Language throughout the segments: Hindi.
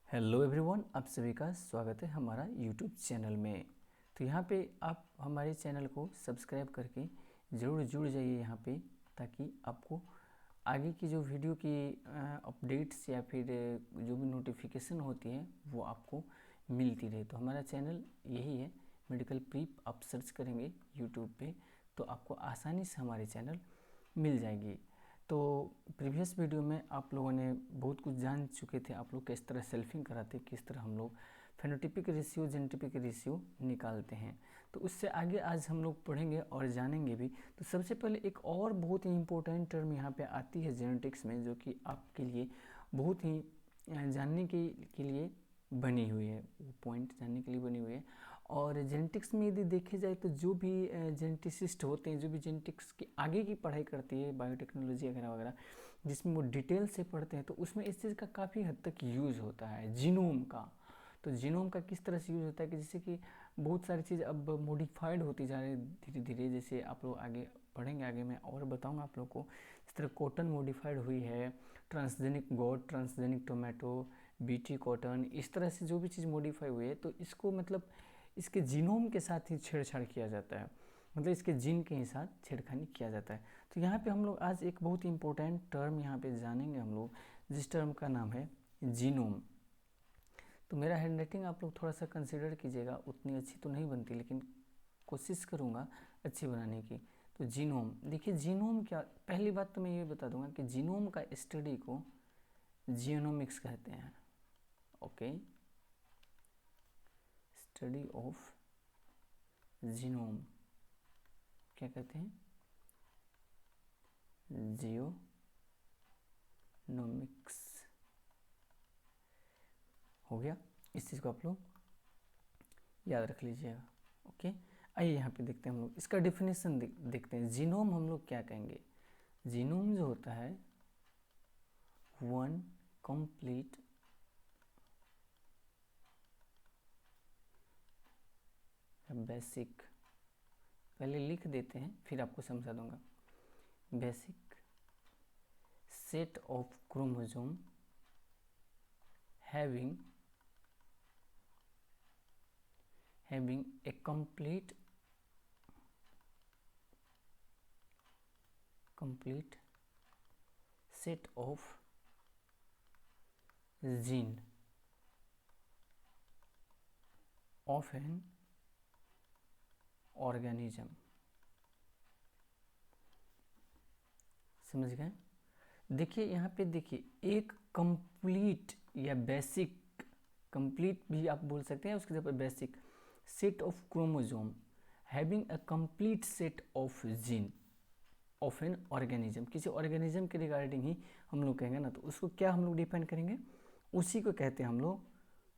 हेलो एवरीवन, आप सभी का स्वागत है हमारा यूट्यूब चैनल में। तो यहाँ पे आप हमारे चैनल को सब्सक्राइब करके ज़रूर जुड़ जाइए यहाँ पे, ताकि आपको आगे की जो वीडियो की अपडेट्स या फिर जो भी नोटिफिकेशन होती है वो आपको मिलती रहे। तो हमारा चैनल यही है, मेडिकल प्रीप। आप सर्च करेंगे यूट्यूब पे तो आपको आसानी से हमारे चैनल मिल जाएगी। तो प्रीवियस वीडियो में आप लोगों ने बहुत कुछ जान चुके थे, आप लोग किस तरह सेल्फिंग कराते, किस तरह हम लोग फेनोटिपिक रेशियो जेनेटिक रेशियो निकालते हैं। तो उससे आगे आज हम लोग पढ़ेंगे और जानेंगे भी। तो सबसे पहले एक और बहुत ही इम्पोर्टेंट टर्म यहाँ पे आती है जेनेटिक्स में, जो कि आपके लिए बहुत ही जानने के लिए बनी हुई है, वो पॉइंट जानने के लिए बनी हुई है। और जेनेटिक्स में यदि देखे जाए तो जो भी जेनेटिसिस्ट होते हैं, जो भी जेनेटिक्स की आगे की पढ़ाई करती है, बायोटेक्नोलॉजी वगैरह वगैरह, जिसमें वो डिटेल से पढ़ते हैं, तो उसमें इस चीज़ का काफ़ी हद तक यूज़ होता है, जीनोम का। तो जीनोम का किस तरह से यूज़ होता है कि जैसे कि बहुत सारी चीज़ अब मॉडिफाइड होती जा रही है धीरे धीरे। जैसे आप लोग आगे पढ़ेंगे, आगे मैं और बताऊंगा आप लोग को। इस तरह कॉटन मॉडिफाइड हुई है, ट्रांसजेनिक गोट, ट्रांसजेनिक टोमेटो, बीटी कॉटन, इस तरह से जो भी चीज़ मॉडिफाई हुई है, तो इसको मतलब इसके जीनोम के साथ ही छेड़छाड़ किया जाता है, मतलब इसके जीन के ही साथ छेड़खानी किया जाता है। तो यहाँ पे हम लोग आज एक बहुत ही इंपॉर्टेंट टर्म यहाँ पे जानेंगे हम लोग, जिस टर्म का नाम है जीनोम। तो मेरा हैंडराइटिंग आप लोग थोड़ा सा कंसिडर कीजिएगा, उतनी अच्छी तो नहीं बनती, लेकिन कोशिश करूँगा अच्छी बनाने की। तो जीनोम, देखिए जीनोम क्या, पहली बात तो मैं ये बता दूंगा कि जीनोम का स्टडी को जीनोमिक्स कहते हैं। ओके, स्टडी ऑफ जीनोम क्या कहते हैं? जियोनोमिक्स। हो गया, इस चीज़ को आप लोग याद रख लीजिएगा। ओके, आइए यहाँ पे देखते हैं हम लोग इसका डेफिनेशन देखते हैं। जीनोम हम लोग क्या कहेंगे? जीनोम जो होता है, वन कंप्लीट बेसिक, पहले लिख देते हैं फिर आपको समझा दूंगा। Basic set of chromosome having a complete set of gene of an organism। समझ गए? देखिए यहाँ पे देखिए, एक कंप्लीट या बेसिक, कंप्लीट भी आप बोल सकते हैं, उसके जगह basic set of chromosome having a complete set of gene of an organism. किसी ऑर्गेनिज्म के रिगार्डिंग ही हम लोग कहेंगे ना, तो उसको क्या हम लोग डिफाइन करेंगे? उसी को कहते हैं हम लोग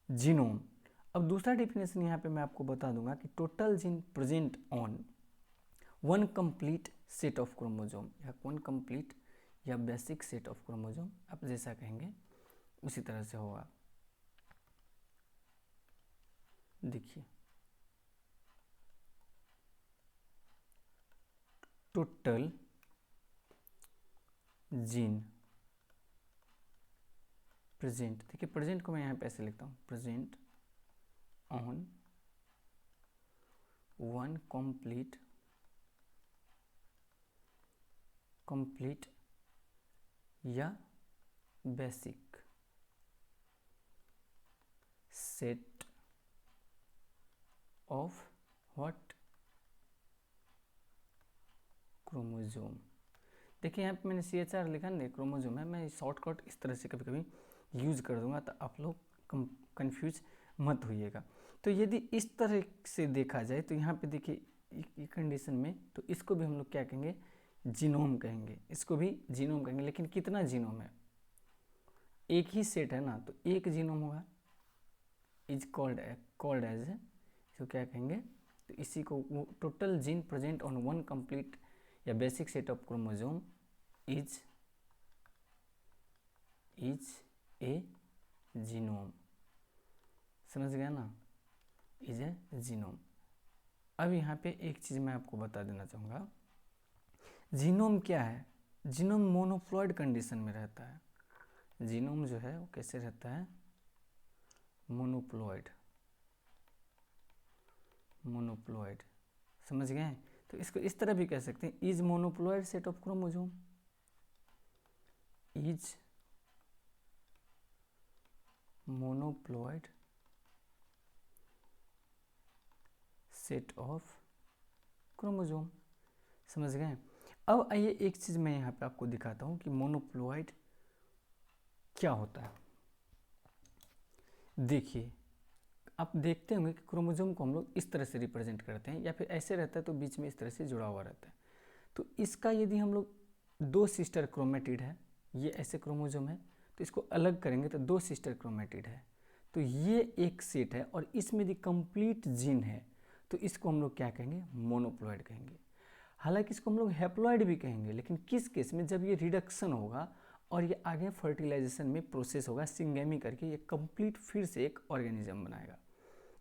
जीनोम। अब दूसरा डेफिनेशन यहाँ पे मैं आपको बता दूंगा कि total gene present on one complete set of chromosome, या वन कंप्लीट या बेसिक सेट ऑफ क्रोमोसोम, आप जैसा कहेंगे उसी तरह से होगा। देखिए, टोटल जीन प्रेजेंट, देखिए प्रेजेंट को मैं यहाँ पे ऐसे लिखता हूँ, प्रेजेंट ऑन वन कंप्लीट या basic set of what? Chromosome. देखिए यहाँ पे मैंने CHR लिखा नहीं, क्रोमोसोम है, मैं शॉर्टकट इस तरह से कभी कभी यूज़ कर दूंगा, तो आप लोग कंफ्यूज मत होइएगा। तो यदि इस तरह से देखा जाए तो यहाँ पे देखिए कंडीशन में, तो इसको भी हम लोग क्या कहेंगे? जीनोम कहेंगे, इसको भी जीनोम कहेंगे। लेकिन कितना जीनोम है? एक ही सेट है ना, तो एक जीनोम होगा, इज कॉल्ड एज, इसको क्या कहेंगे? तो इसी को total gene present on one complete या basic set of chromosome is a genome. समझ गया ना? Is a genome. अब यहाँ पे एक चीज़ मैं आपको बता देना चाहूँगा, जीनोम क्या है? जीनोम मोनोप्लॉइड कंडीशन में रहता है। जीनोम जो है वो कैसे रहता है? मोनोप्लॉइड, मोनोप्लॉइड, समझ गए? तो इसको इस तरह भी कह सकते हैं, is monoploid set of chromosome, is monoploid set of chromosome, समझ गए? अब आइए एक चीज़ मैं यहाँ पे आपको दिखाता हूँ कि मोनोप्लॉइड क्या होता है। देखिए, आप देखते होंगे कि क्रोमोसोम को हम लोग इस तरह से रिप्रेजेंट करते हैं, या फिर ऐसे रहता है तो बीच में इस तरह से जुड़ा हुआ रहता है। तो इसका यदि हम लोग दो सिस्टर क्रोमेटिड है, ये ऐसे क्रोमोसोम है, तो इसको अलग करेंगे तो दो सिस्टर क्रोमेटिड है, तो ये एक सेट है, और इसमें यदि कंप्लीट जीन है तो इसको हम लोग क्या कहेंगे? मोनोप्लॉइड कहेंगे। हालांकि इसको हम लोग हैप्लॉइड भी कहेंगे, लेकिन किस केस में? जब ये रिडक्शन होगा और ये आगे फर्टिलाइजेशन में प्रोसेस होगा, सिंगेमी करके ये कंप्लीट फिर से एक ऑर्गेनिज्म बनाएगा,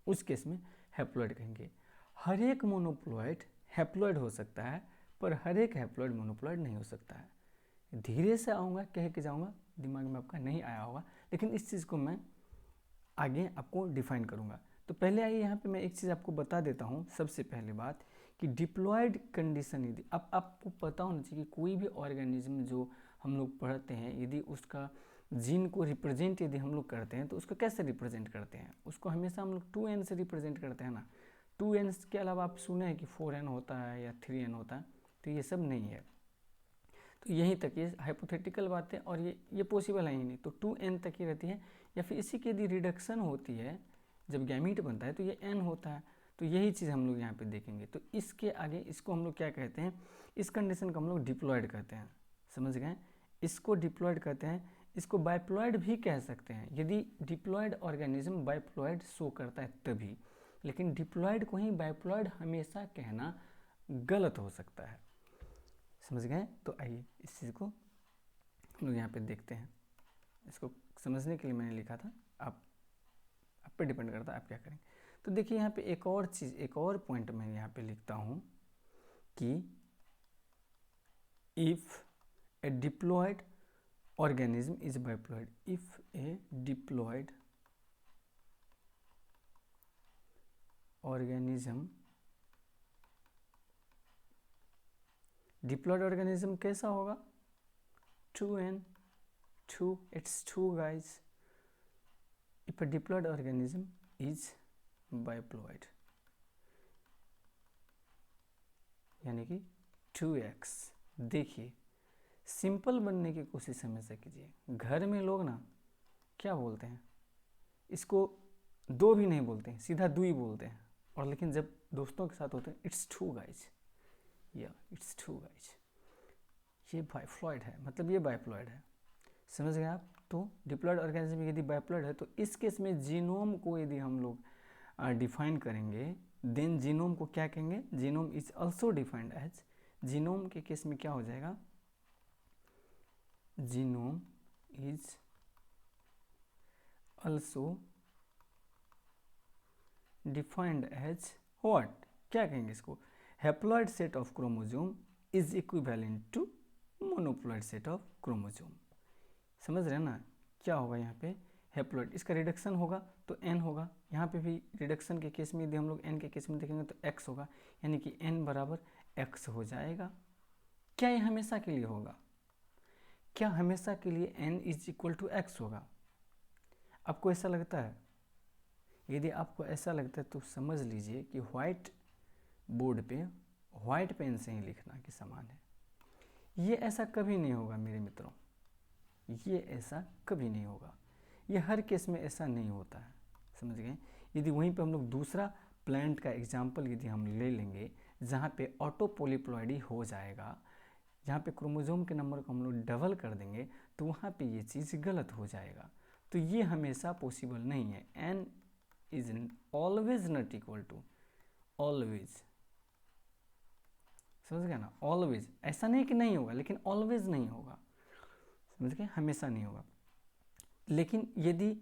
उस केस में हैप्लॉइड कहेंगे। हर एक मोनोप्लॉइड हैप्लॉइड हो सकता है, पर हर एक हैप्लॉइड मोनोप्लॉइड नहीं हो सकता है। धीरे से आऊँगा, कह के जाऊँगा, दिमाग में आपका नहीं आया होगा, लेकिन इस चीज़ को मैं आगे आपको डिफाइन करूँगा। तो पहले आइए यहाँ पे मैं एक चीज़ आपको बता देता हूँ। सबसे पहले बात कि डिप्लॉयड कंडीशन, यदि अब आपको पता होना चाहिए कि कोई भी ऑर्गेनिज्म जो हम लोग पढ़ते हैं, यदि उसका जीन को रिप्रेजेंट यदि हम लोग करते हैं तो उसको कैसे रिप्रेजेंट करते हैं? उसको हमेशा हम लोग 2n से रिप्रेजेंट करते हैं ना। 2n के अलावा आप सुने हैं कि 4n होता है या 3n होता है, तो ये सब नहीं है। तो यहीं तक ये हाइपोथेटिकल बात है, और ये पॉसिबल है ही नहीं। तो 2n तक ही रहती है, या फिर इसी की यदि रिडक्शन होती है जब गैमीट बनता है तो ये n होता है। तो यही चीज़ हम लोग यहाँ पे देखेंगे। तो इसके आगे इसको हम लोग क्या कहते हैं? इस कंडीशन को हम लोग डिप्लॉयड कहते हैं, समझ गए? इसको डिप्लॉयड कहते हैं। इसको बाइप्लॉयड भी कह सकते हैं, यदि डिप्लॉयड ऑर्गेनिज्म बाइप्लॉयड शो करता है तभी। लेकिन डिप्लॉयड को ही बाइप्लॉयड हमेशा कहना गलत हो सकता है, समझ गए? तो आइए इस चीज़ को हम लोग यहाँ पे देखते हैं। इसको समझने के लिए मैंने लिखा था, आप पे डिपेंड करता है आप क्या करेंगे। तो देखिए यहाँ पे एक और चीज़, एक और पॉइंट मैं यहाँ पे लिखता हूँ कि if a diploid organism is biploid, if a diploid organism, diploid organism कैसा होगा? 2n, 2, it's 2 guys. If a diploid organism is biploid, यानी कि 2x। देखिए, सिंपल बनने की कोशिश हमेशा कीजिए। घर में लोग ना क्या बोलते हैं, इसको दो भी नहीं बोलते हैं, सीधा दो ही बोलते हैं। और लेकिन जब दोस्तों के साथ होते हैं, इट्स 2 गाइज, या इट्स 2 गाइज, ये बाइप्लॉइड है, मतलब ये बाइप्लॉइड है, समझ गए आप? तो डिप्लॉयड ऑर्गेनिज्म यदि बाइप्लॉइड है तो इस केस में जीनोम को यदि हम लोग डिफाइन करेंगे, देन जीनोम को क्या कहेंगे? Genome is also defined as, genome के केस में क्या हो जाएगा? Genome is also defined as what? क्या कहेंगे इसको? Haploid set of chromosome is equivalent to monoploid set of chromosome. समझ रहे हैं ना? क्या होगा यहाँ पे? हैप्लॉइड, इसका रिडक्शन होगा तो n होगा। यहाँ पे भी रिडक्शन के केस में यदि हम लोग n के केस में देखेंगे तो x होगा, यानी कि n बराबर x हो जाएगा। क्या ये हमेशा के लिए होगा? क्या हमेशा के लिए n is equal to x होगा? आपको ऐसा लगता है? यदि आपको ऐसा लगता है तो समझ लीजिए कि व्हाइट बोर्ड पे व्हाइट पेन से ही लिखना के समान है। ये ऐसा कभी नहीं होगा मेरे मित्रों, ये ऐसा कभी नहीं होगा, ये हर केस में ऐसा नहीं होता है, समझ गए? यदि वहीं पे हम लोग दूसरा प्लांट का एग्जाम्पल यदि हम ले लेंगे जहाँ पे ऑटो पॉलीप्लॉइडी हो जाएगा, जहाँ पे क्रोमोसोम के नंबर को हम लोग डबल कर देंगे, तो वहाँ पे ये चीज़ गलत हो जाएगा। तो ये हमेशा पॉसिबल नहीं है। n is always not equal to, always, समझ गए ना? ऑलवेज, ऐसा नहीं कि नहीं होगा, लेकिन ऑलवेज नहीं होगा, समझ गए? हमेशा नहीं होगा। लेकिन यदि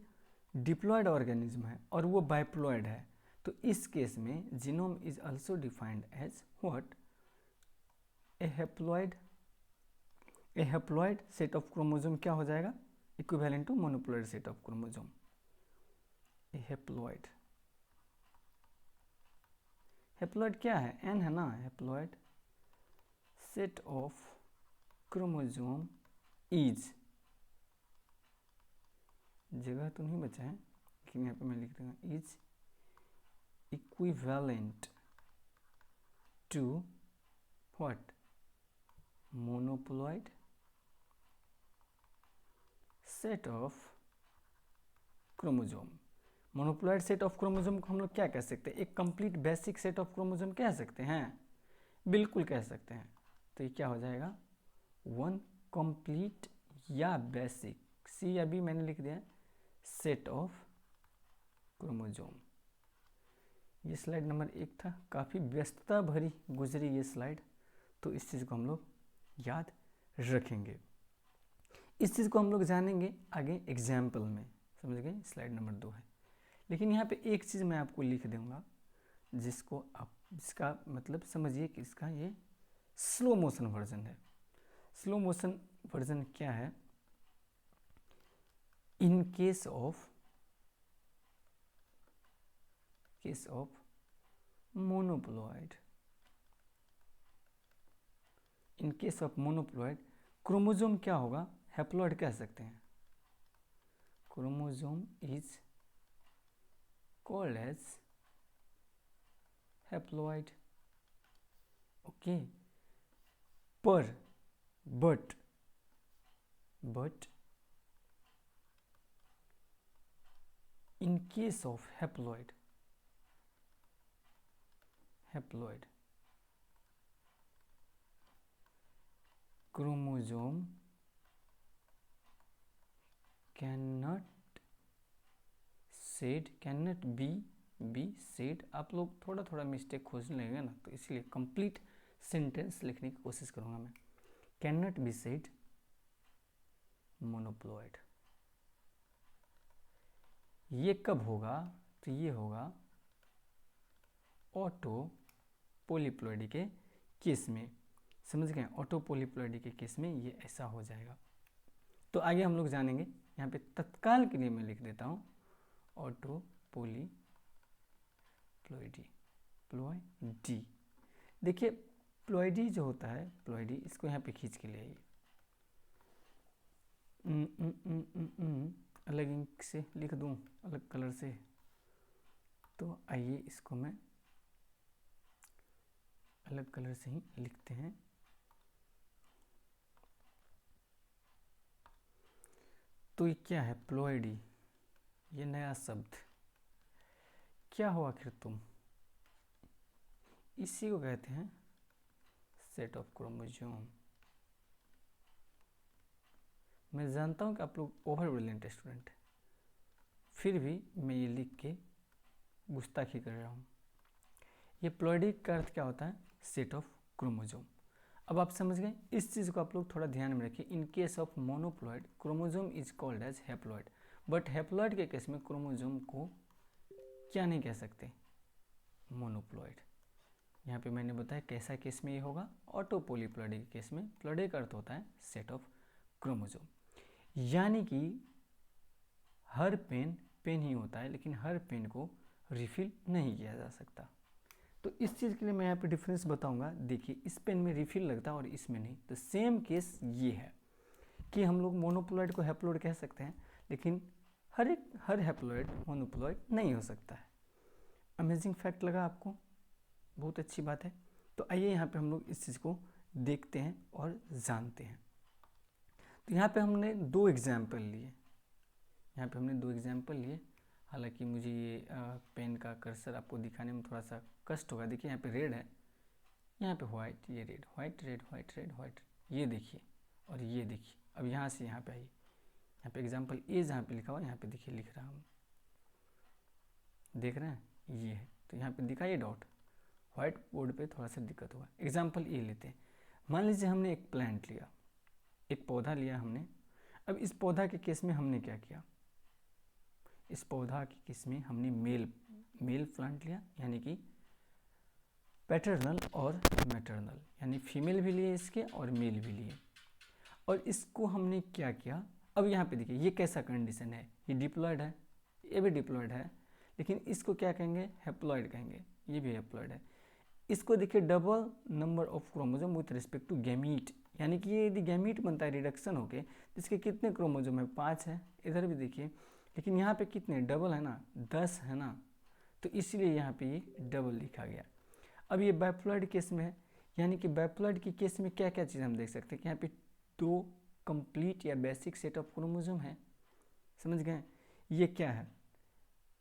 डिप्लॉयड ऑर्गेनिज्म है और वो बाइप्लॉयड है, तो इस केस में genome is also defined as what? A haploid, a haploid set of chromosome क्या हो जाएगा? Equivalent to monoploid set of chromosome, haploid, haploid क्या है, एन है ना, haploid set of chromosome is, जगह तो नहीं बचा है लेकिन यहाँ पे मैं लिख दूंगा, is equivalent to what, monoploid set of chromosome. Monoploid set of chromosome को हम लोग क्या कह सकते हैं, एक complete basic set of chromosome कह सकते हैं, बिल्कुल कह सकते हैं। तो ये क्या हो जाएगा, वन कंप्लीट या बेसिक, सी अभी मैंने लिख दिया सेट ऑफ क्रोमोसोम। ये स्लाइड नंबर 1 था, काफ़ी व्यस्तता भरी गुजरी ये स्लाइड, तो इस चीज़ को हम लोग याद रखेंगे। इस चीज़ को हम लोग जानेंगे आगे एग्जाम्पल में, समझ गए, स्लाइड नंबर 2 है। लेकिन यहाँ पे एक चीज़ मैं आपको लिख दूंगा जिसको आप, जिसका मतलब समझिए कि इसका ये स्लो मोशन वर्जन है। स्लो मोशन वर्जन क्या है, in case of monoploid, in case of monoploid chromosome क्या होगा, हैप्लॉइड कह सकते हैं। Chromosome is called as haploid, okay. पर but in case of haploid chromosome cannot be said, आप लोग थोड़ा थोड़ा मिस्टेक खोजने लगेगा ना, तो इसलिए कंप्लीट सेंटेंस लिखने की कोशिश करूंगा मैं। कैन नॉट बी सेड मोनोप्लॉइड, ये कब होगा, तो ये होगा ऑटो पोलीप्लॉइडी के केस में, समझ गए, ऑटो पोलीप्लॉइडी के केस में ये ऐसा हो जाएगा। तो आगे हम लोग जानेंगे, यहाँ पे तत्काल के लिए मैं लिख देता हूँ ऑटो पोलीप्लॉइडी। देखिए प्लॉइडी जो होता है, प्लॉइडी, इसको यहाँ पे खींच के ले आइए, अलग इंक से लिख दूँ, अलग कलर से, तो आइए इसको मैं अलग कलर से ही लिखते हैं। तो ये क्या है, प्लॉइडी, ये नया शब्द क्या हो आखिर तुम, इसी को कहते हैं सेट ऑफ क्रोमोसोम। मैं जानता हूँ कि आप लोग ओवर ब्रिलियंट स्टूडेंट हैं, फिर भी मैं ये लिख के गुस्ताखी कर रहा हूँ। ये प्लॉइडी का अर्थ क्या होता है, सेट ऑफ क्रोमोसोम। अब आप समझ गए, इस चीज़ को आप लोग थोड़ा ध्यान में रखिए। In case of monoploid chromosome is called as haploid, but haploid के केस में क्रोमोसोम को क्या नहीं कह सकते, मोनोप्लॉइड। यहाँ पे मैंने बताया कैसा केस में ये होगा, ऑटो पोलीप्लॉइडी के केस में। प्लॉइडी का अर्थ होता है सेट ऑफ क्रोमोसोम, यानी कि हर पेन ही होता है, लेकिन हर पेन को रिफिल नहीं किया जा सकता। तो इस चीज़ के लिए मैं यहाँ पे डिफरेंस बताऊंगा। देखिए इस पेन में रिफिल लगता है और इसमें नहीं, तो सेम केस ये है कि हम लोग मोनोप्लॉइड को हैप्लॉइड कह सकते हैं, लेकिन हर हैप्लॉइड मोनोप्लॉइड नहीं हो सकता है। अमेजिंग फैक्ट लगा आपको, बहुत अच्छी बात है। तो आइए यहाँ पे हम लोग इस चीज़ को देखते हैं और जानते हैं। तो यहाँ पे हमने 2 एग्जाम्पल लिए, हालांकि मुझे ये पेन का कर्सर आपको दिखाने में थोड़ा सा कष्ट होगा। देखिए यहाँ पे रेड है, यहाँ पे व्हाइट, ये red, white red white red white, ये देखिए और ये देखिए। अब यहाँ से यहाँ पे आइए, यहाँ पे एग्जाम्पल ए जहाँ पे लिखा हुआ है, यहाँ पे देखिए लिख रहा हूँ, देख रहे हैं, ये है। तो यहाँ पे दिखा ये डॉट, व्हाइट बोर्ड पे थोड़ा सा दिक्कत होगा। एग्जाम्पल ए लेते हैं, मान लीजिए हमने एक प्लांट लिया, एक पौधा लिया हमने। अब इस पौधा के केस में हमने क्या किया, इस पौधा के केस में हमने मेल प्लांट लिया, यानी कि पैटर्नल और मैटरनल, यानी फीमेल भी लिए इसके और मेल भी लिए। और इसको हमने क्या किया, अब यहाँ पे देखिए ये कैसा कंडीशन है, ये डिप्लॉयड है, ये भी डिप्लॉयड है। लेकिन इसको क्या कहेंगे, हैप्लॉइड कहेंगे, ये भी हैप्लॉइड है। इसको देखिए double number of chromosome with respect to gamete, यानी कि ये यदि गैमीट बनता है रिडक्शन होके तो इसके कितने क्रोमोजोम है, 5 है। इधर भी देखिए, लेकिन यहाँ पे कितने, डबल है ना, 10 है ना, तो इसलिए यहाँ पे ये डबल लिखा गया। अब ये बाइप्लॉइड केस में है, यानी कि बाइप्लॉइड की केस में क्या क्या चीज़ हम देख सकते हैं कि यहाँ पे 2 कंप्लीट या बेसिक सेट ऑफ क्रोमोजोम है, समझ गए। ये क्या है,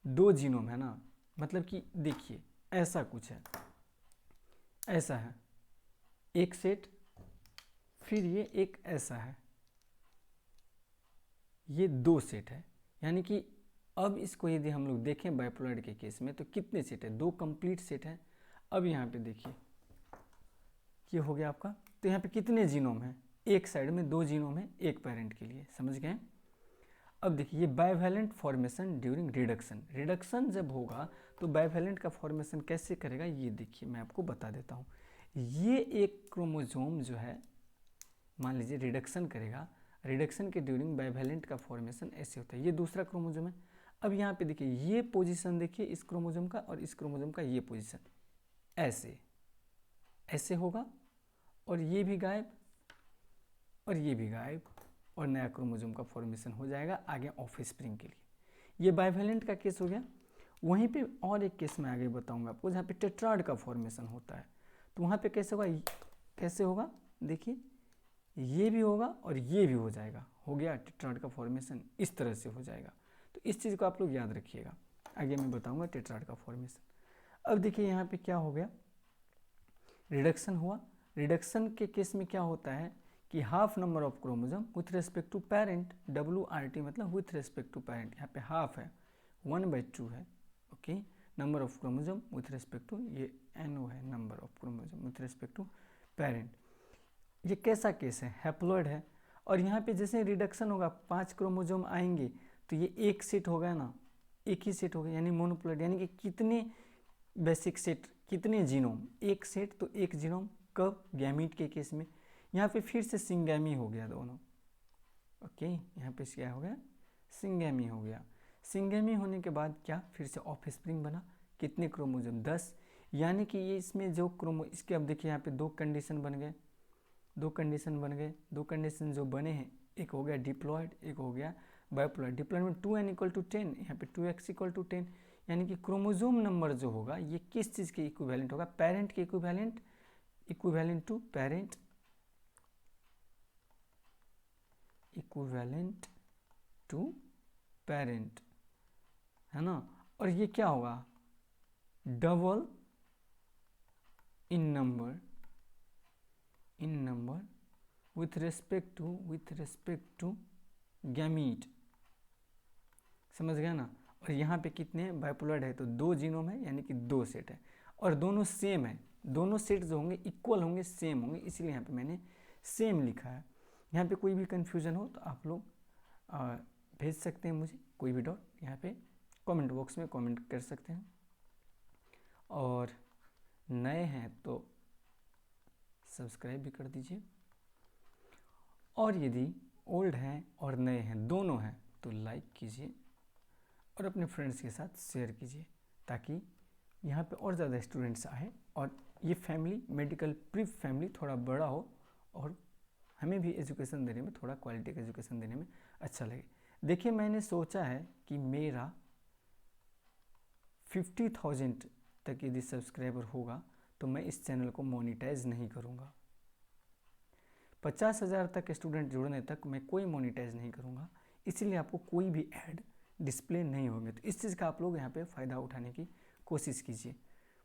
2 जीनोम है ना, मतलब कि देखिए ऐसा कुछ है, ऐसा है एक सेट, फिर ये एक ऐसा है, ये 2 सेट है। यानी कि अब इसको यदि हम लोग देखें बाइप्लॉइड के केस में तो कितने सेट है, 2 कंप्लीट सेट है। अब यहाँ पे देखिए ये हो गया आपका, तो यहाँ पे कितने जीनोम है, एक साइड में 2 जीनोम है एक पेरेंट के लिए, समझ गए। अब देखिए ये bivalent formation during reduction, reduction जब होगा तो बाइवैलेंट का फॉर्मेशन कैसे करेगा, ये देखिए मैं आपको बता देता हूँ। ये एक क्रोमोजोम जो है मान लीजिए रिडक्शन करेगा, रिडक्शन के ड्यूरिंग बाइवैलेंट का फॉर्मेशन ऐसे होता है, ये दूसरा क्रोमोजोम है। अब यहाँ पे देखिए ये पोजीशन देखिए इस क्रोमोजोम का और इस क्रोमोजोम का, ये पोजीशन ऐसे ऐसे होगा, और ये भी गायब और ये भी गायब, और नया क्रोमोजोम का फॉर्मेशन हो जाएगा आगे ऑफ स्प्रिंग के लिए। ये बाइवैलेंट का केस हो गया। वहीं पे और एक केस मैं आगे बताऊंगा आपको जहाँ पे टेट्राड का फॉर्मेशन होता है, तो वहाँ पे कैसे होगा, कैसे होगा देखिए, ये भी होगा और ये भी हो जाएगा, हो गया टेट्राड का फॉर्मेशन, इस तरह से हो जाएगा। तो इस चीज़ को आप लोग याद रखिएगा, आगे मैं बताऊंगा टेट्राड का फॉर्मेशन। अब देखिए यहाँ पे क्या हो गया, रिडक्शन हुआ। रिडक्शन के केस में क्या होता है कि half number of chromosome with respect to parent, WRT मतलब विथ रिस्पेक्ट टू पेरेंट, यहाँ पे हाफ है, 1/2 है, okay. Number of chromosome with respect to, ये NO है, number of chromosome with respect to parent. ये कैसा केस है, हैप्लॉइड है। और यहाँ पे जैसे रिडक्शन होगा 5 क्रोमोजोम आएंगे तो ये एक सेट हो गया ना, एक ही सेट हो गया, यानी मोनोप्लॉइड, यानी कि कितने बेसिक सेट, कितने जीनोम, एक सेट तो एक जीनोम, कब, गैमीट के केस में। यहाँ पे फिर से सिंगैमी हो गया दोनों, ओके, यहाँ पे क्या हो गया, सिंगैमी हो गया। सिंगैमी होने के बाद क्या, फिर से ऑफ स्प्रिंग बना, कितने क्रोमोजोम, 10, यानी कि ये इसमें जो इसके अब देखिए यहाँ पे 2 कंडीशन बन गए, 2 कंडीशन बन गए, 2 कंडीशन जो बने हैं, एक हो गया डिप्लॉयड, एक हो गया बाइप्लॉयड। डिप्लॉयड में 2n = 10, यहाँ पे 2x = 10, यानी कि क्रोमोजोम नंबर जो होगा ये किस चीज़ के इक्विवेलेंट होगा, पेरेंट के equivalent, equivalent to parent, equivalent to parent, है ना। और ये क्या होगा, double in number, in number with respect to gamete, समझ गया ना। और यहाँ पे कितने बाइपोलर है, तो 2 जीनोम है, यानी कि 2 सेट है, और दोनों सेम है, दोनों सेट जो होंगे इक्वल होंगे, सेम होंगे, इसलिए यहाँ पे मैंने सेम लिखा है। यहाँ पे कोई भी कन्फ्यूज़न हो तो आप लोग भेज सकते हैं मुझे, कोई भी डाउट यहाँ पे कमेंट बॉक्स में कमेंट कर सकते हैं। और नए हैं तो सब्सक्राइब भी कर दीजिए, और यदि ओल्ड हैं और नए हैं दोनों हैं तो लाइक कीजिए और अपने फ्रेंड्स के साथ शेयर कीजिए, ताकि यहाँ पे और ज़्यादा स्टूडेंट्स आए और ये फैमिली, मेडिकल प्रीप फैमिली थोड़ा बड़ा हो और हमें भी एजुकेशन देने में, थोड़ा क्वालिटी का एजुकेशन देने में अच्छा लगे। देखिए मैंने सोचा है कि मेरा 50,000 तक यदि सब्सक्राइबर होगा तो मैं इस चैनल को मोनेटाइज नहीं करूँगा। 50,000 तक स्टूडेंट जुड़ने तक मैं कोई मोनेटाइज नहीं करूँगा, इसीलिए आपको कोई भी ऐड डिस्प्ले नहीं होंगे। तो इस चीज़ का आप लोग यहाँ पे फ़ायदा उठाने की कोशिश कीजिए।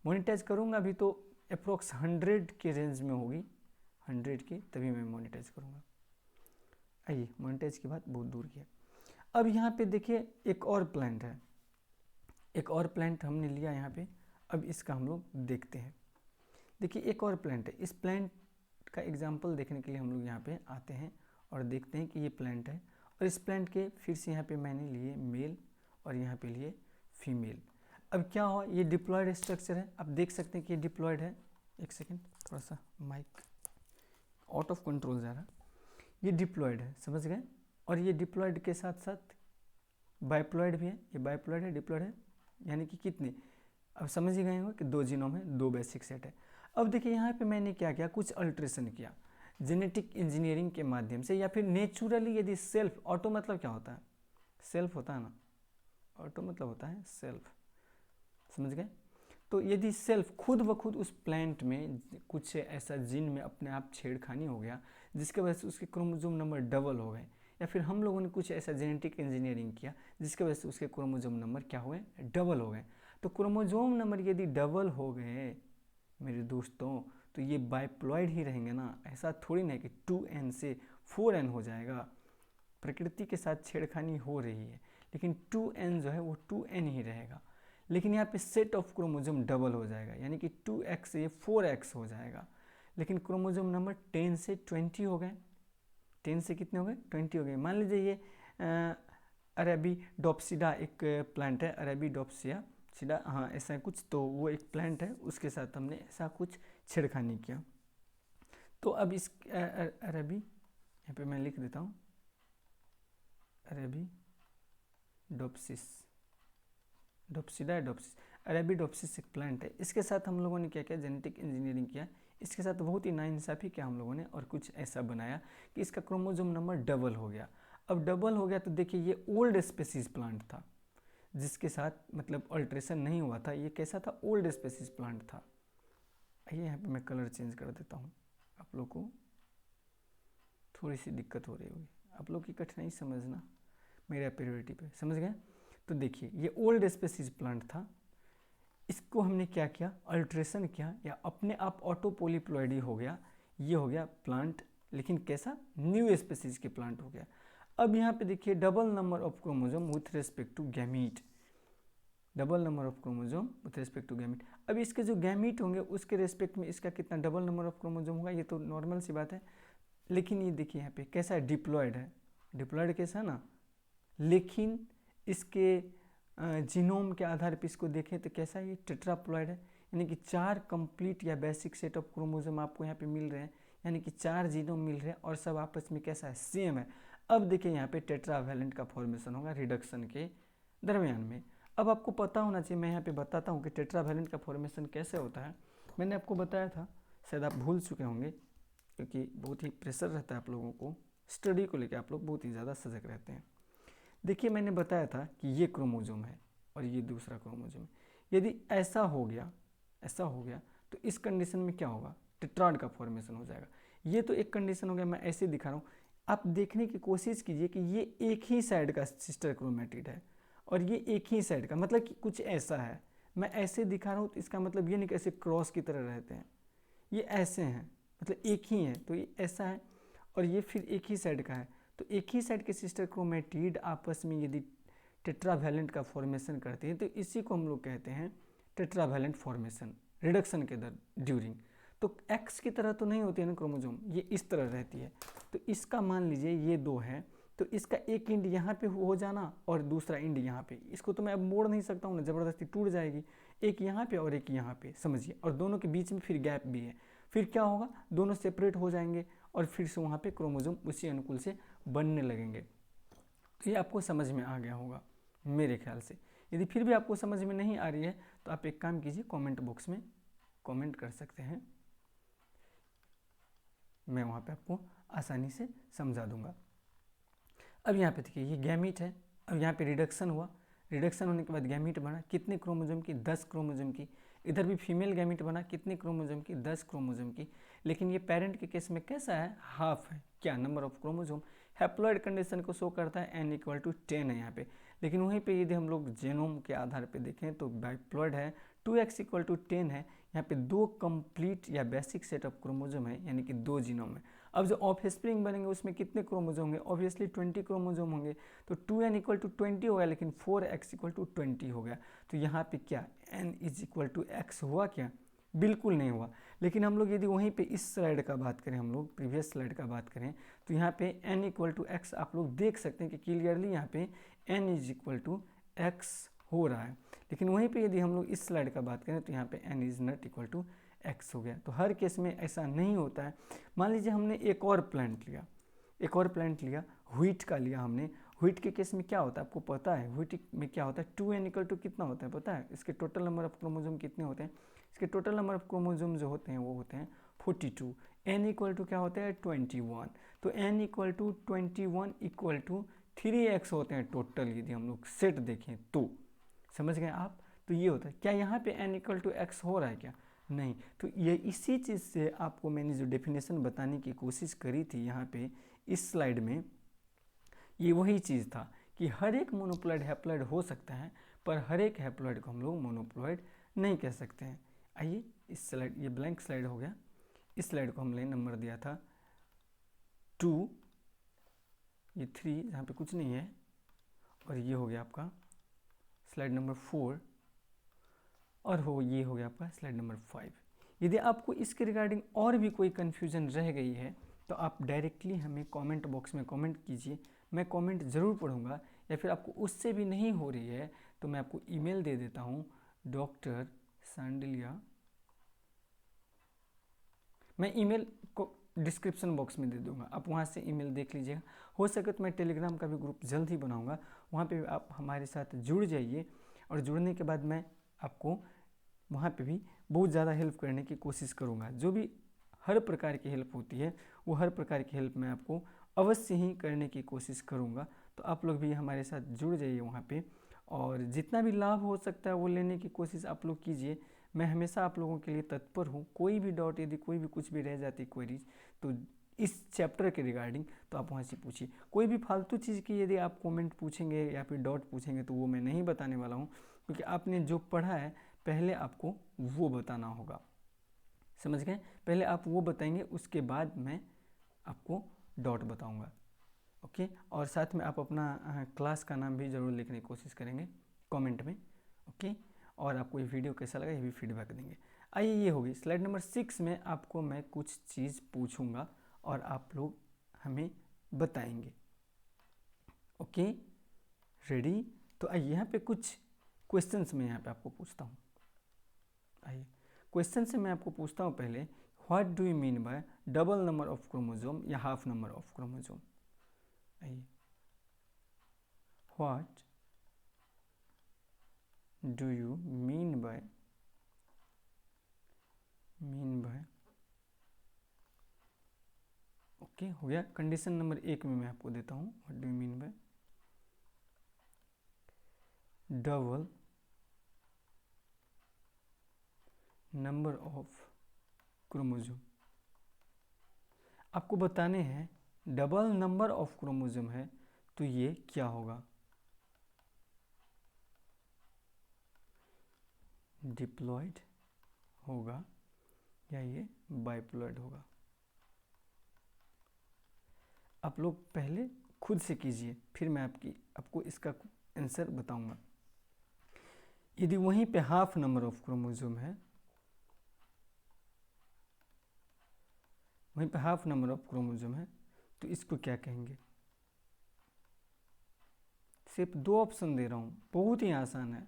मोनेटाइज करूँगा अभी तो अप्रोक्स 100 के रेंज में होगी, 100 की, तभी मैं मोनेटाइज करूँगा। आइए, मोनेटाइज की बात बहुत दूर की है। अब यहाँ पे देखिए एक और प्लांट है, एक और प्लांट हमने लिया यहाँ पे, अब इसका हम लोग देखते हैं। देखिए एक और प्लांट है, इस प्लांट का एग्जाम्पल देखने के लिए हम लोग यहाँ पे आते हैं और देखते हैं कि ये प्लांट है, और इस प्लांट के फिर से यहाँ पे मैंने लिए मेल और यहाँ पे लिए फीमेल। अब क्या हुआ, ये डिप्लॉयड स्ट्रक्चर है, आप देख सकते हैं कि ये डिप्लॉयड है। एक सेकेंड, थोड़ा सा माइक आउट ऑफ कंट्रोल जा रहा, ये डिप्लॉयड है, समझ गए। और ये डिप्लॉयड के साथ साथ बाइप्लॉयड भी है, ये बाइप्लॉयड है, डिप्लॉयड है, यानी कि कितने, अब समझ ही गए हो कि 2 जीनोम है, 2 बेसिक सेट है। अब देखिए यहाँ पे मैंने क्या किया, कुछ अल्ट्रेशन किया जेनेटिक इंजीनियरिंग के माध्यम से, या फिर नेचुरली यदि सेल्फ, ऑटो मतलब क्या होता है, सेल्फ होता है ना, ऑटो मतलब होता है सेल्फ, समझ गए। तो यदि सेल्फ खुद ब खुद उस प्लांट में कुछ ऐसा जीन में अपने आप छेड़खानी हो गया जिसके वजह से उसके क्रोमोसोम नंबर डबल हो गए, या फिर हम लोगों ने कुछ ऐसा जेनेटिक इंजीनियरिंग किया जिसके वजह से उसके क्रोमोसोम नंबर क्या हुए, डबल हो गए। तो क्रोमोसोम नंबर यदि डबल हो गए मेरे दोस्तों, तो ये बाइप्लॉइड ही रहेंगे ना, ऐसा थोड़ी ना है कि 2n से 4n हो जाएगा। प्रकृति के साथ छेड़खानी हो रही है, लेकिन 2n जो है वो 2n ही रहेगा। लेकिन यहाँ पे सेट ऑफ क्रोमोसोम डबल हो जाएगा, यानी कि 2x से 4x हो जाएगा। लेकिन क्रोमोसोम नंबर 10 से 20 हो गए, 10 से कितने हो गए, 20 हो गए। मान लीजिए ये अरेबिडोप्सिडा एक प्लांट है, अरेबिडोप्सिडा, हाँ ऐसा कुछ, तो वो एक प्लांट है, उसके साथ हमने ऐसा कुछ छेड़खानी किया। तो अब इस अरेबी, यहाँ पे मैं लिख देता हूँ, अरेबिडोप्सिस, अरेबिडोप्सिस एक प्लांट है, इसके साथ हम लोगों ने क्या किया, जेनेटिक इंजीनियरिंग किया। इसके साथ बहुत ही नाइंसाफ़ी किया हम लोगों ने, और कुछ ऐसा बनाया कि इसका क्रोमोसोम नंबर डबल हो गया। अब डबल हो गया तो देखिए ये ओल्ड स्पेसीज प्लांट था, जिसके साथ मतलब अल्ट्रेशन नहीं हुआ था। ये कैसा था, ओल्ड स्पेसीज प्लांट था। आइए यहाँ पे मैं कलर चेंज कर देता हूँ, आप लोग को थोड़ी सी दिक्कत हो रही होगी, आप लोग की कठिनाई समझना मेरा प्रायोरिटी पे, समझ गए। तो देखिए ये ओल्ड स्पेसीज प्लांट था, इसको हमने क्या किया, अल्ट्रेशन किया, या अपने आप ऑटो पोलीप्लॉइडी हो गया, ये हो गया प्लांट, लेकिन कैसा, न्यू स्पेसीज के प्लांट हो गया। अब यहाँ पे देखिए double number of chromosome with respect to gamete, double number of chromosome with respect to gamete. अब इसके जो गैमीट होंगे उसके रिस्पेक्ट में इसका कितना डबल नंबर ऑफ क्रोमोसोम होगा, ये तो नॉर्मल सी बात है। लेकिन ये देखिए यहाँ पे कैसा है, डिप्लॉयड है, डिप्लॉयड कैसा है ना, लेकिन इसके जीनोम के आधार पर इसको देखें तो कैसा है, ये टेट्राप्लॉयड है, यानी कि 4 कंप्लीट या बेसिक सेट ऑफ क्रोमोसोम आपको यहाँ पे मिल रहे हैं, यानी कि 4 जीनोम मिल रहे हैं, और सब आपस में कैसा है, सेम है। अब देखिए यहाँ पे टेट्रावैलेंट का फॉर्मेशन होगा रिडक्शन के दरमियान में। अब आपको पता होना चाहिए, मैं यहाँ पे बताता हूँ कि टेट्रावैलेंट का फॉर्मेशन कैसे होता है। मैंने आपको बताया था, शायद आप भूल चुके होंगे, क्योंकि बहुत ही प्रेशर रहता है आप लोगों को, स्टडी को लेकर आप लोग बहुत ही ज़्यादा सजग रहते हैं। देखिए मैंने बताया था कि ये क्रोमोसोम है और ये दूसरा क्रोमोसोम है। यदि ऐसा हो गया तो इस कंडीशन में क्या होगा, टेट्राड का फॉर्मेशन हो जाएगा। ये तो एक कंडीशन हो गया, मैं ऐसे दिखा रहा हूँ। आप देखने की कोशिश कीजिए कि ये एक ही साइड का सिस्टर क्रोमेटिड है और ये एक ही साइड का, मतलब कि कुछ ऐसा है। मैं ऐसे दिखा रहा हूँ तो इसका मतलब ये नहीं कि ऐसे क्रॉस की तरह रहते हैं, ये ऐसे हैं, मतलब एक ही है, तो ये ऐसा है और ये फिर एक ही साइड का है। तो एक ही साइड के सिस्टर क्रोमेटिड आपस में यदि टेट्रावैलेंट का फॉर्मेशन करते हैं तो इसी को हम लोग कहते हैं टेट्रावैलेंट फॉर्मेशन, रिडक्शन के ड्यूरिंग। तो एक्स की तरह तो नहीं होती है ना क्रोमोसोम, ये इस तरह रहती है। तो इसका मान लीजिए ये 2 है, तो इसका एक इंड यहाँ पे हो जाना और दूसरा इंड यहाँ पे, इसको तो मैं अब मोड़ नहीं सकता हूँ ना, ज़बरदस्ती टूट जाएगी। एक यहाँ पे और एक यहाँ पे, समझिए, और दोनों के बीच में फिर गैप भी है। फिर क्या होगा, दोनों सेपरेट हो जाएंगे और फिर से वहाँ पे क्रोमोसोम उसी अनुकूल से बनने लगेंगे। तो ये आपको समझ में आ गया होगा मेरे ख्याल से। यदि फिर भी आपको समझ में नहीं आ रही है तो आप एक काम कीजिए, कमेंट बॉक्स में कमेंट कर सकते हैं, मैं वहाँ पे आपको आसानी से समझा दूंगा। अब यहाँ पे देखिए ये गैमीट है, अब यहाँ पे रिडक्शन हुआ, रिडक्शन होने के बाद गैमीट बना, कितने क्रोमोसोम की, 10 क्रोमोसोम की। इधर भी फीमेल गैमीट बना, कितने क्रोमोसोम की, 10 क्रोमोसोम की। लेकिन ये पेरेंट के केस में कैसा है, हाफ है, क्या, number of chromosome. Haploid condition को शो करता है, n = 10 है यहाँ पे। लेकिन वहीं पे यदि हम लोग जेनोम के आधार पे देखें तो बाइप्लॉइड है, 2x = 10 है। यहाँ पे 2 कंप्लीट या बेसिक सेट ऑफ क्रोमोसोम है, यानी कि 2 जीनोम है। अब जो ऑफस्प्रिंग बनेंगे उसमें कितने क्रोमोसोम होंगे, ऑब्वियसली 20 क्रोमोसोम होंगे। तो 2n = 20 हो गया, लेकिन 4x = 20 हो गया। तो यहाँ पे क्या n = x हुआ क्या, बिल्कुल नहीं हुआ। लेकिन हम लोग यदि वहीं पे इस स्लाइड का बात करें, हम लोग प्रीवियस स्लाइड का बात करें, तो यहाँ पे n = x आप लोग देख सकते हैं कि क्लियरली यहाँ पे n = x हो रहा है। लेकिन वहीं पे यदि हम लोग इस स्लाइड का बात करें तो यहाँ पे n ≠ x हो गया। तो हर केस में ऐसा नहीं होता है। मान लीजिए हमने एक और प्लांट लिया, व्हीट का लिया हमने। व्हीट के केस में क्या होता है आपको पता है? व्हीट में क्या होता है, 2n इक्वल टू कितना होता है पता है? इसके टोटल नंबर ऑफ क्रोमोजोम कितने होते हैं? इसके टोटल नंबर ऑफ क्रोमोजोम जो होते हैं वो होते हैं 42। n इक्वल टू क्या होता है 21। तो n equal to 21 equal to 3x होते हैं टोटल, यदि हम लोग सेट देखें तो। समझ गए आप? तो ये होता है। क्या यहाँ पे n इक्वल टू x हो रहा है क्या? नहीं। तो ये इसी चीज़ से आपको मैंने जो डेफिनेशन बताने की कोशिश करी थी यहाँ पे इस स्लाइड में, ये वही चीज़ था कि हर एक मोनोप्लॉइड हैप्लॉइड हो सकता है, पर हर एक हैप्लॉइड को हम लोग मोनोप्लॉइड नहीं कह सकते हैं। आइए इस स्लाइड, ये ब्लैंक स्लाइड हो गया, इस स्लाइड को हमने नंबर दिया था 2, ये 3 यहाँ पे कुछ नहीं है, और ये हो गया आपका स्लाइड नंबर 4, और ये हो गया आपका स्लाइड नंबर 5। यदि आपको इसके रिगार्डिंग और भी कोई कन्फ्यूजन रह गई है तो आप डायरेक्टली हमें कमेंट बॉक्स में कमेंट कीजिए, मैं कमेंट ज़रूर पढ़ूंगा। या फिर आपको उससे भी नहीं हो रही है तो मैं आपको ईमेल दे देता हूँ, डॉक्टर सांडिल्या, मैं ईमेल को डिस्क्रिप्शन बॉक्स में दे दूंगा, आप वहाँ से ईमेल देख लीजिएगा। हो सके तो मैं टेलीग्राम का भी ग्रुप जल्द ही बनाऊंगा, वहाँ पे आप हमारे साथ जुड़ जाइए, और जुड़ने के बाद मैं आपको वहाँ पे भी बहुत ज़्यादा हेल्प करने की कोशिश करूँगा। जो भी हर प्रकार की हेल्प होती है वो हर प्रकार की हेल्प मैं आपको अवश्य ही करने की कोशिश करूँगा। तो आप लोग भी हमारे साथ जुड़ जाइए वहाँ पे, और जितना भी लाभ हो सकता है वो लेने की कोशिश आप लोग कीजिए। मैं हमेशा आप लोगों के लिए तत्पर हूँ। कोई भी डाउट, यदि कोई भी कुछ भी रह जाती क्वेरीज तो इस चैप्टर के रिगार्डिंग, तो आप वहाँ से पूछिए। कोई भी फालतू चीज़ की यदि आप कमेंट पूछेंगे या फिर डाउट पूछेंगे तो वो मैं नहीं बताने वाला हूँ, क्योंकि आपने जो पढ़ा है पहले आपको वो बताना होगा। समझ गए? पहले आप वो बताएंगे, उसके बाद मैं आपको डाउट बताऊंगा। ओके, और साथ में आप अपना क्लास का नाम भी ज़रूर लिखने की कोशिश करेंगे कमेंट में। ओके, और आपको ये वीडियो कैसा लगा ये भी फीडबैक देंगे। आइए, ये होगी स्लाइड नंबर 6 में आपको मैं कुछ चीज़ पूछूंगा और आप लोग हमें बताएंगे। Okay, ready? तो आइए यहाँ पे कुछ क्वेश्चंस मैं यहाँ पे आपको पूछता हूँ। आइए क्वेश्चन से मैं आपको पूछता हूँ पहले, what do you mean bye double number of chromosome या हाफ नंबर ऑफ क्रोमोजोम? आइए, what do you mean bye okay, हो गया। कंडीशन नंबर 1 में मैं आपको देता हूँ, what do you mean bye double number of chromosome. आपको बताने हैं डबल नंबर ऑफ क्रोमोजोम है तो ये क्या होगा, डिप्लॉयड होगा या ये बाइप्लॉयड होगा? आप लोग पहले खुद से कीजिए, फिर मैं आपको इसका आंसर बताऊंगा। यदि वहीं पे हाफ नंबर ऑफ क्रोमोजोम है, वहीं पे हाफ नंबर ऑफ क्रोमोजोम है तो इसको क्या कहेंगे? सिर्फ 2 ऑप्शन दे रहा हूं, बहुत ही आसान है।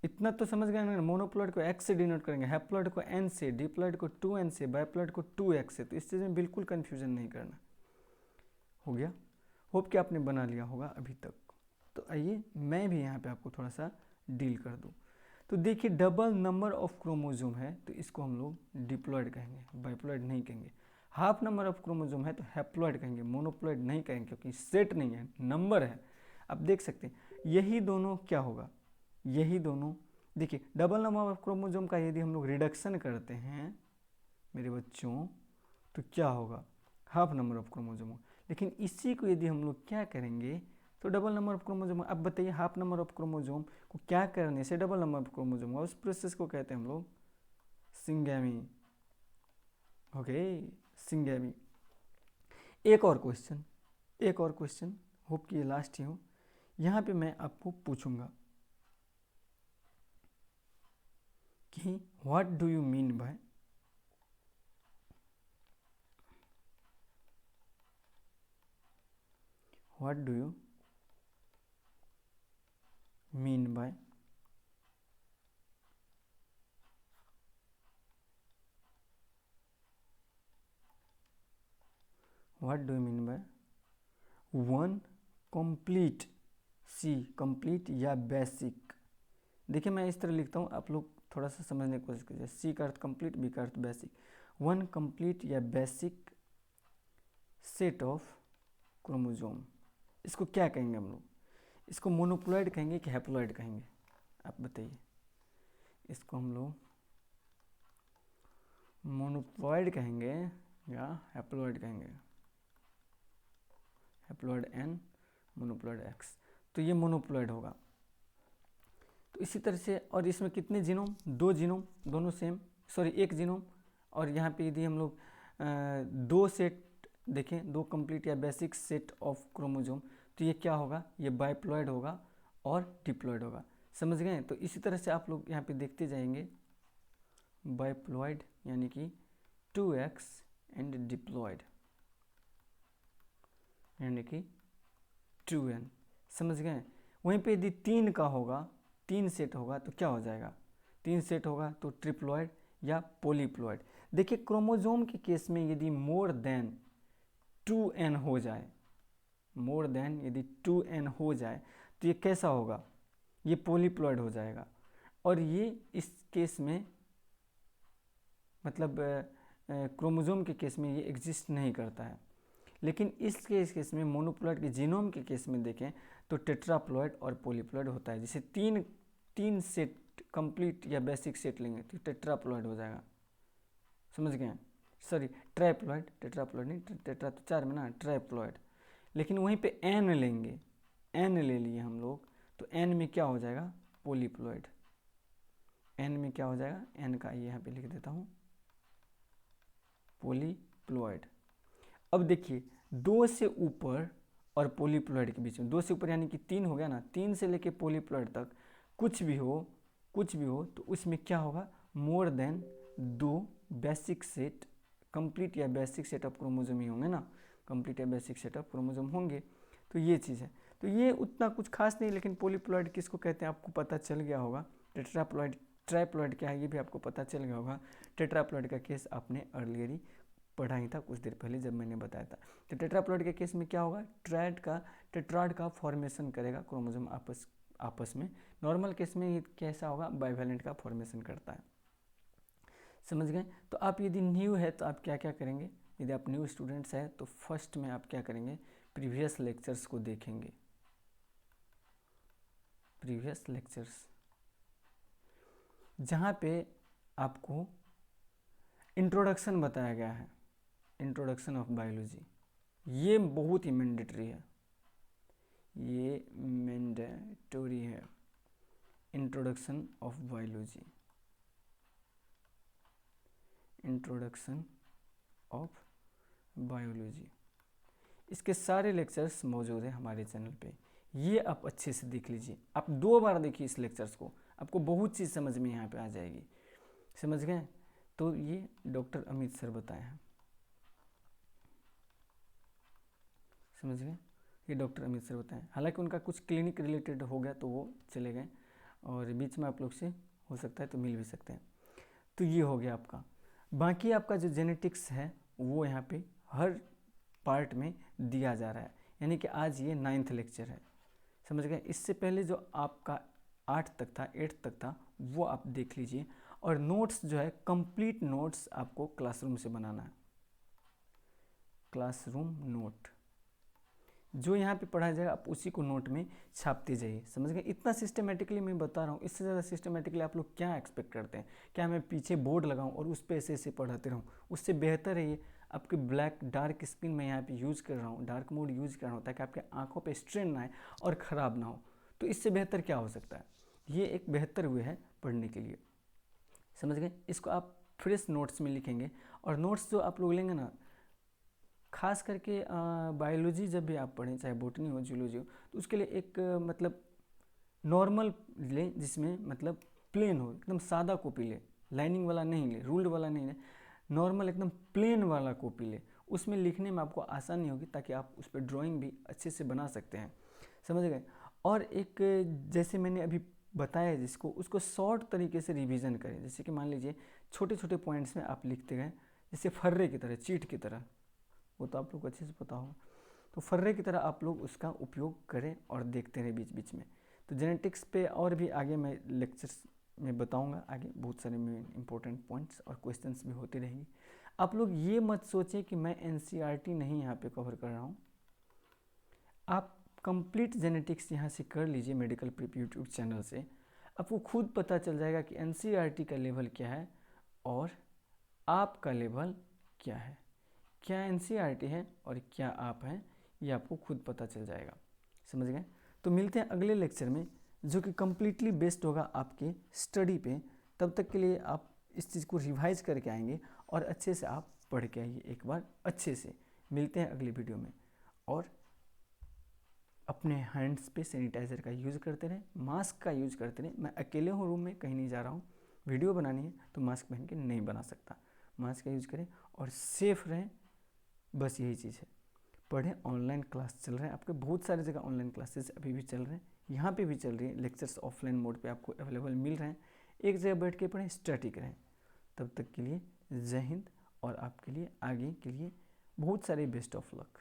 इतना तो समझ गए ना, मोनोप्लॉइड को x से डिनोट करेंगे, हैप्लॉइड को n से, डिप्लॉइड को 2n से, बाइप्लॉइड को 2x से। तो इस चीज़ में बिल्कुल कंफ्यूजन नहीं करना। हो गया? होप कि आपने बना लिया होगा अभी तक। तो आइए मैं भी यहाँ पे आपको थोड़ा सा डील कर दूँ। तो देखिए, डबल नंबर ऑफ क्रोमोजोम है तो इसको हम लोग डिप्लॉइड कहेंगे, बाइप्लॉइड नहीं कहेंगे। हाफ नंबर ऑफ क्रोमोजोम है तो हैप्लॉइड कहेंगे, मोनोप्लॉइड नहीं कहेंगे, क्योंकि सेट नहीं है, नंबर है। आप देख सकते हैं यही दोनों क्या होगा, यही दोनों। देखिए, डबल नंबर ऑफ क्रोमोजोम का यदि हम लोग रिडक्शन करते हैं मेरे बच्चों तो क्या होगा, हाफ नंबर ऑफ क्रोमोजोम होगा। लेकिन इसी को यदि हम लोग क्या करेंगे तो डबल नंबर ऑफ क्रोमोजोम। अब बताइए, हाफ नंबर ऑफ क्रोमोजोम को क्या करने से डबल नंबर ऑफ क्रोमोजोम होगा? उस प्रोसेस को कहते हैं हम लोग सिंगैमी। Okay, syngamy. एक और क्वेश्चन, होप कि ये लास्ट ही हो। यहाँ पे मैं आपको पूछूंगा कि what do you mean by what do you mean by one complete, C complete या बेसिक। देखिए मैं इस तरह लिखता हूँ, आप लोग थोड़ा सा समझने की कोशिश कीजिए। सी का अर्थ कंप्लीट, बी का अर्थ बेसिक। वन कंप्लीट या बेसिक सेट ऑफ क्रोमोजोम, इसको क्या कहेंगे हम लोग? इसको मोनोप्लॉइड कहेंगे कि हैप्लॉइड कहेंगे? आप बताइए। इसको हम लोग मोनोप्लॉइड कहेंगे या हैप्लॉइड कहेंगे? हैप्लॉइड एन, मोनोप्लॉइड एक्स, तो ये मोनोप्लॉइड होगा। तो इसी तरह से, और इसमें कितने जीनोम? 2 जीनोम, दोनों सेम, सॉरी 1 जीनोम। और यहाँ पे यदि हम लोग 2 सेट देखें, 2 कंप्लीट या बेसिक सेट ऑफ क्रोमोजोम, तो ये क्या होगा? ये बाइप्लॉइड होगा और डिप्लॉइड होगा। समझ गए? तो इसी तरह से आप लोग यहाँ पे देखते जाएंगे, बाइप्लॉइड यानी कि 2x एंड डिप्लॉइड यानी कि 2n। समझ गए? वहीं पे यदि 3 का होगा, 3 सेट होगा तो क्या हो जाएगा? 3 सेट होगा तो ट्रिप्लॉइड या पोलीप्लॉइड। देखिए क्रोमोजोम के केस में यदि मोर देन 2n हो जाए, मोर देन यदि 2n हो जाए तो ये कैसा होगा? ये पोलीप्लॉइड हो जाएगा। और ये इस केस में मतलब क्रोमोजोम के केस में ये एग्जिस्ट नहीं करता है। लेकिन इस केस में मोनोप्लॉइड के जीनोम के केस में देखें तो टेट्राप्लॉइड और पोलीप्लॉइड होता है। जैसे तीन सेट कंप्लीट या बेसिक सेट लेंगे तो टेट्राप्लॉइड हो जाएगा। समझ गए? सॉरी ट्राइप्लॉइड, टेट्राप्लॉइड नहीं, टेट्रा तो 4 में ना, ट्राइप्लॉइड। लेकिन वहीं पे एन लेंगे, एन ले लिए हम लोग, तो एन में क्या हो जाएगा? पोलीप्लॉइड। एन में क्या हो जाएगा? एन का ये यहाँ पे लिख देता हूँ, पोलीप्लॉइड। अब देखिए 2 से ऊपर और पोलीप्लॉइड के बीच में, 2 से ऊपर यानी कि 3 हो गया ना, 3 से लेके पोलीप्लॉइड तक कुछ भी हो तो उसमें क्या होगा? More than 2 basic set, complete या बेसिक सेट ऑफ क्रोमोजोम ही होंगे ना, कंप्लीट या बेसिक सेट ऑफ क्रोमोजोम होंगे। तो ये चीज़ है। तो ये उतना कुछ खास नहीं, लेकिन पोलीप्लॉइड किसको कहते हैं आपको पता चल गया होगा। टेट्राप्लॉइड, ट्राइप्लॉइड क्या है ये भी आपको पता चल गया होगा। टेट्राप्लॉइड का केस आपने अर्लियर ही पढ़ा ही था कुछ देर पहले जब मैंने बताया था। तो टेट्राप्लॉइड के केस में क्या होगा? टेट्राड का फॉर्मेशन करेगा क्रोमोसोम आपस में। नॉर्मल केस में ये कैसा होगा? बाइवेलेंट का फॉर्मेशन करता है। समझ गए? तो आप यदि न्यू है तो आप क्या क्या करेंगे? यदि आप न्यू स्टूडेंट्स हैं तो फर्स्ट में आप क्या करेंगे? प्रीवियस लेक्चर्स को देखेंगे। प्रीवियस लेक्चर्स जहाँ पे आपको इंट्रोडक्शन बताया गया है, इंट्रोडक्शन ऑफ बायोलॉजी, ये बहुत ही मैंडेटरी है, ये मैंडेटरी है। Introduction of biology, introduction of biology, इसके सारे लेक्चर्स मौजूद है हमारे चैनल पे। ये आप अच्छे से देख लीजिए, आप 2 बार देखिए इस लेक्चर्स को, आपको बहुत चीज़ समझ में यहाँ पे आ जाएगी। समझ गए? तो ये डॉक्टर अमित सर बताए हैं। समझ गए? ये डॉक्टर अमित सर बताएं। हालांकि उनका कुछ क्लिनिक रिलेटेड हो गया तो वो चले गए, और बीच में आप लोग से हो सकता है तो मिल भी सकते हैं। तो ये हो गया आपका। बाकी आपका जो जेनेटिक्स है वो यहाँ पे हर पार्ट में दिया जा रहा है, यानी कि आज ये 9th लेक्चर है। समझ गए? इससे पहले जो आपका 8 तक था, 8 तक था, वो आप देख लीजिए। और नोट्स जो है, कंप्लीट नोट्स आपको क्लासरूम से बनाना है। क्लासरूम नोट जो यहाँ पे पढ़ाया जाएगा आप उसी को नोट में छापते जाइए। समझ गए? इतना सिस्टमेटिकली मैं बता रहा हूँ, इससे ज़्यादा सिस्टमेटिकली आप लोग क्या एक्सपेक्ट करते हैं? क्या मैं पीछे बोर्ड लगाऊँ और उस पर ऐसे ऐसे पढ़ाते रहूँ? उससे बेहतर है ये आपके ब्लैक डार्क स्क्रीन में यहाँ पे यूज़ कर रहा हूँ, डार्क मोड यूज़ कर रहा हूँ, ताकि आपके आँखों पे स्ट्रेन ना आए और ख़राब ना हो। तो इससे बेहतर क्या हो सकता है? ये एक बेहतर वे है पढ़ने के लिए। समझ गए? इसको आप फ्रेश नोट्स में लिखेंगे, और नोट्स जो आप लोग लेंगे ना, खास करके बायोलॉजी जब भी आप पढ़ें, चाहे बोटनी हो, जूलॉजी हो, तो उसके लिए एक मतलब नॉर्मल लें, जिसमें मतलब प्लेन हो, एकदम सादा कॉपी ले, लाइनिंग वाला नहीं ले, रूल्ड वाला नहीं ले, नॉर्मल एकदम प्लेन वाला कॉपी ले। उसमें लिखने में आपको आसानी होगी, ताकि आप उस पर ड्राइंग भी अच्छे से बना सकते हैं। समझ गए? और एक जैसे मैंने अभी बताया जिसको, उसको शॉर्ट तरीके से रिवीजन करें। जैसे कि मान लीजिए छोटे छोटे पॉइंट्स में आप लिखते गए, जैसे फर्रे की तरह, चीट की तरह, वो तो आप लोग को अच्छे से पता होगा। तो फर्रे की तरह आप लोग उसका उपयोग करें और देखते रहें बीच बीच में। तो जेनेटिक्स पे और भी आगे मैं लेक्चर्स में बताऊंगा, आगे बहुत सारे इंपॉर्टेंट पॉइंट्स और क्वेश्चंस भी होती रहेंगी। आप लोग ये मत सोचें कि मैं एनसीईआरटी नहीं यहाँ पे कवर कर रहा हूँ। आप कंप्लीट जेनेटिक्स यहाँ से कर लीजिए मेडिकल प्रिप यूट्यूब चैनल से, आपको खुद पता चल जाएगा कि एनसीईआरटी का लेवल क्या है और आपका लेवल क्या है। क्या एनसीईआरटी है और क्या आप हैं, ये आपको खुद पता चल जाएगा। समझ गए? तो मिलते हैं अगले लेक्चर में, जो कि कम्प्लीटली बेस्ड होगा आपके स्टडी पे। तब तक के लिए आप इस चीज़ को रिवाइज करके आएंगे और अच्छे से आप पढ़ के आइए एक बार अच्छे से। मिलते हैं अगली वीडियो में, और अपने हैंड्स पे सैनिटाइज़र का यूज़ करते रहें, मास्क का यूज़ करते रहें। मैं अकेले हूँ रूम में, कहीं नहीं जा रहा हूँ, वीडियो बनानी है तो मास्क पहन के नहीं बना सकता। मास्क का यूज़ करें और सेफ़ रहें, बस यही चीज़ है। पढ़ें, ऑनलाइन क्लास चल रहे हैं आपके, बहुत सारी जगह ऑनलाइन क्लासेस अभी भी चल रहे हैं, यहाँ पे भी चल रही है। लेक्चर्स ऑफलाइन मोड पे आपको अवेलेबल मिल रहे हैं। एक जगह बैठ के पढ़ें, स्टैटिक रहें। तब तक के लिए जय हिंद, और आपके लिए आगे के लिए बहुत सारे बेस्ट ऑफ लक।